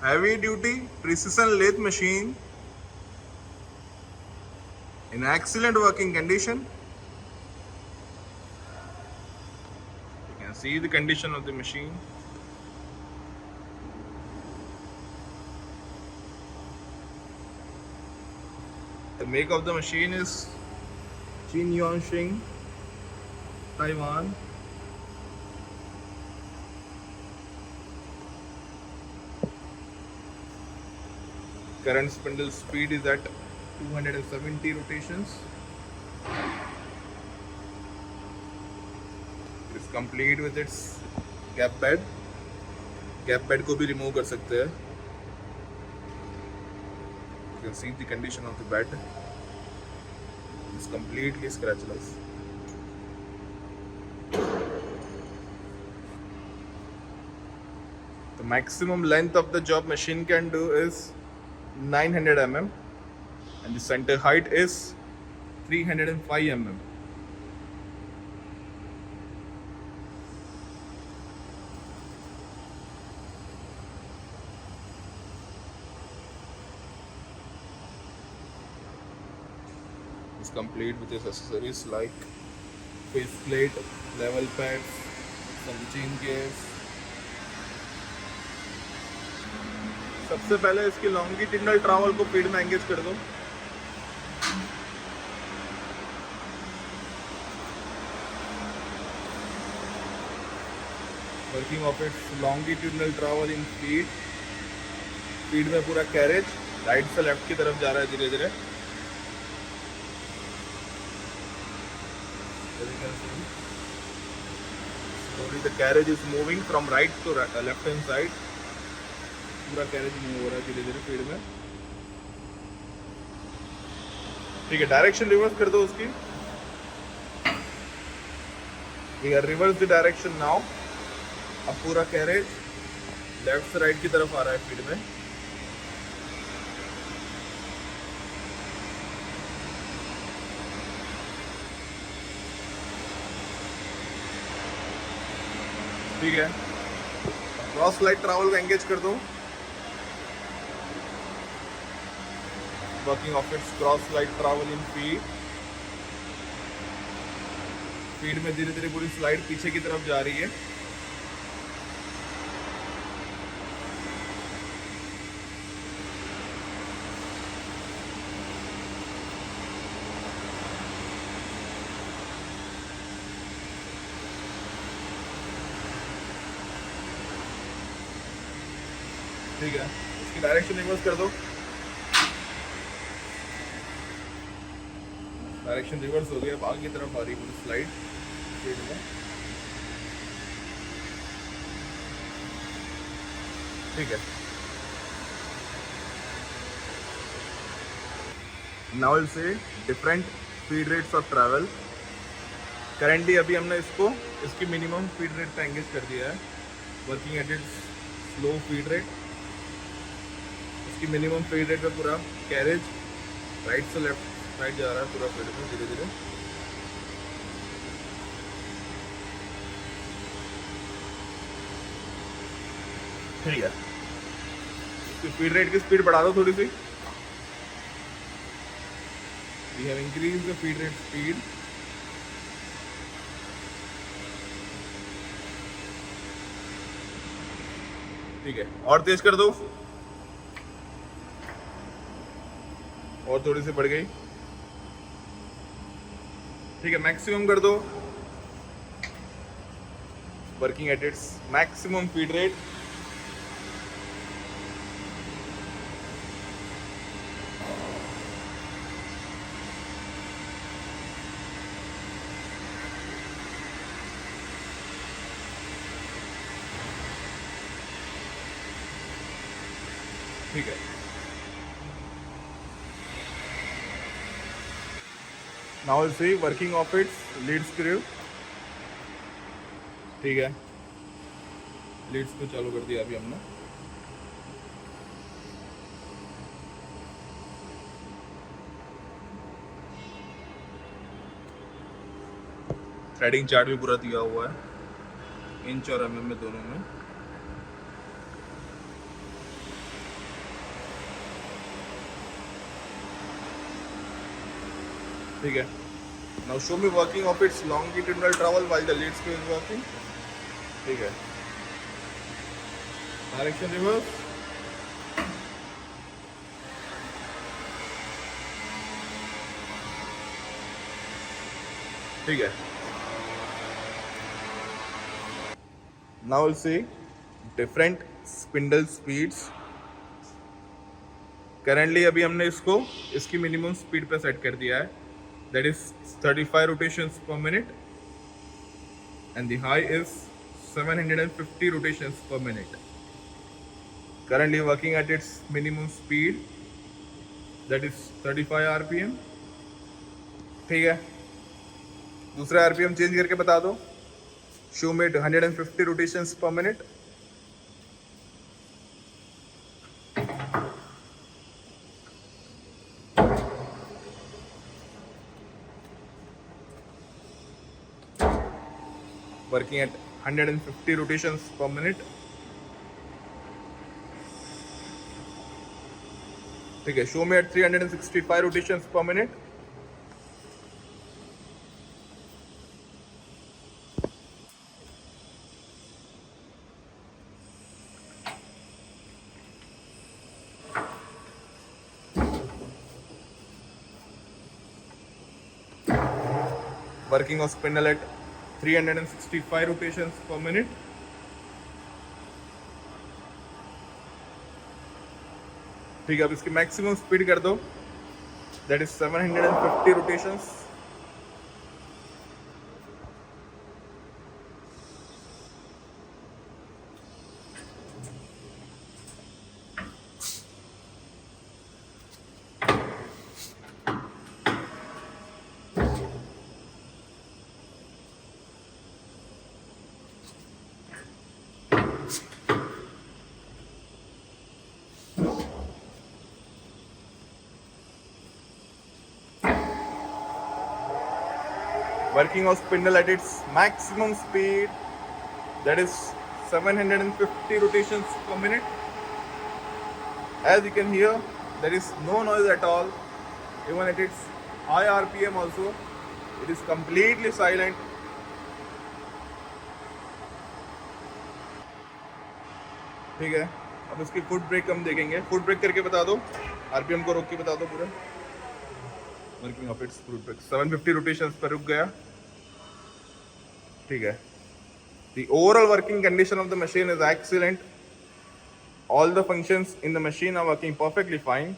heavy duty precision lathe machine in excellent working condition. You can see the condition of the machine. The make of the machine is Jinyonshing, Taiwan. Current spindle speed is at 270 rotations. It is complete with its gap bed. Gap bed को भी remove कर सकते हैं. You can see the condition of the bed. It's completely scratchless. The maximum length of the job machine can do is 900 mm and the center height is 305 mm. It's complete with its accessories like face plate, level pads, some chain gears. सबसे पहले इसकी longitudinal travel को feed में engage कर दो. Working of its longitudinal travel in feed. Feed में पूरा carriage right से लेफ्ट की तरफ जा रहा है धीरे धीरे. Slowly the carriage is moving from right to left hand side. पूरा कैरेज मूव हो रहा है धीरे धीरे फीड में. ठीक है, डायरेक्शन रिवर्स कर दो उसकी. We are reverse the direction now. अब पूरा कैरेज लेफ्ट से राइट की तरफ आ रहा है फीड में. ठीक है, क्रॉस लाइट ट्रैवल को एंगेज कर दो. Working of its cross light travel in feed. Feed में धीरे धीरे पूरी स्लाइड पीछे की तरफ जा रही है. ठीक है, इसकी डायरेक्शन रिवर्स कर दो. डायरेक्शन रिवर्स हो गया, अब आगे की तरफ आ रही है पूरी स्लाइड फीड में. ठीक है, now will say different feed rates of travel. Currently अभी हमने इसको इसकी मिनिमम फीड रेट पे एंगेज कर दिया है. Working at its slow feed rate. इसकी मिनिमम फीड रेट पे पूरा कैरेज राइट से लेफ्ट साइड जा रहा है पूरा फीड में धीरे धीरे. ठीक है, इसकी फीड रेट की स्पीड बढ़ा दो थोड़ी सी. We have increase the feed rate speed. ठीक है, और तेज कर दो. और थोड़ी सी बढ़ गई. ठीक है, मैक्सिमम कर दो. Working at its maximum feed rate. ठीक है, now will see working of its lead screw. ठीक है, लीड्स को चालू कर दिया अभी हमने. थ्रेडिंग चार्ट भी पूरा दिया हुआ है इंच और mm में दोनों में. ठीक है. Now show me working of its longitudinal travel while the lead screw is working. ठीक है. Direction reverse. ठीक है. Now we'll see different spindle speeds. Currently अभी हमने इसकी मिनिमम स्पीड पे सेट कर दिया है. That is 35 rotations per minute, and the high is 750 rotations per minute. Currently working at its minimum speed, that is 35 RPM. ठीक है. दूसरा RPM चेंज करके बता दो. Show me 150 rotations per minute. Working at 150 rotations per minute. ठीक है. Show me at 365 rotations per minute. Working of spindle at 365 rotations per minute. ठीक है. अब इसकी मैक्सिमम स्पीड कर दो. That is 750 rotations. Working of spindle at its maximum speed, that is 750 rotations per minute. As you can hear, there is no noise at all. Even at its high RPM also, it is completely silent. ठीक है. अब इसकी foot break हम देखेंगे. Foot break करके बता दो. RPM को रोक के बता दो पूरा. Working of its foot brake 750 rotations पर रुक गया. ठीक है. The overall working condition of the machine is excellent. All the functions in the machine are working perfectly fine.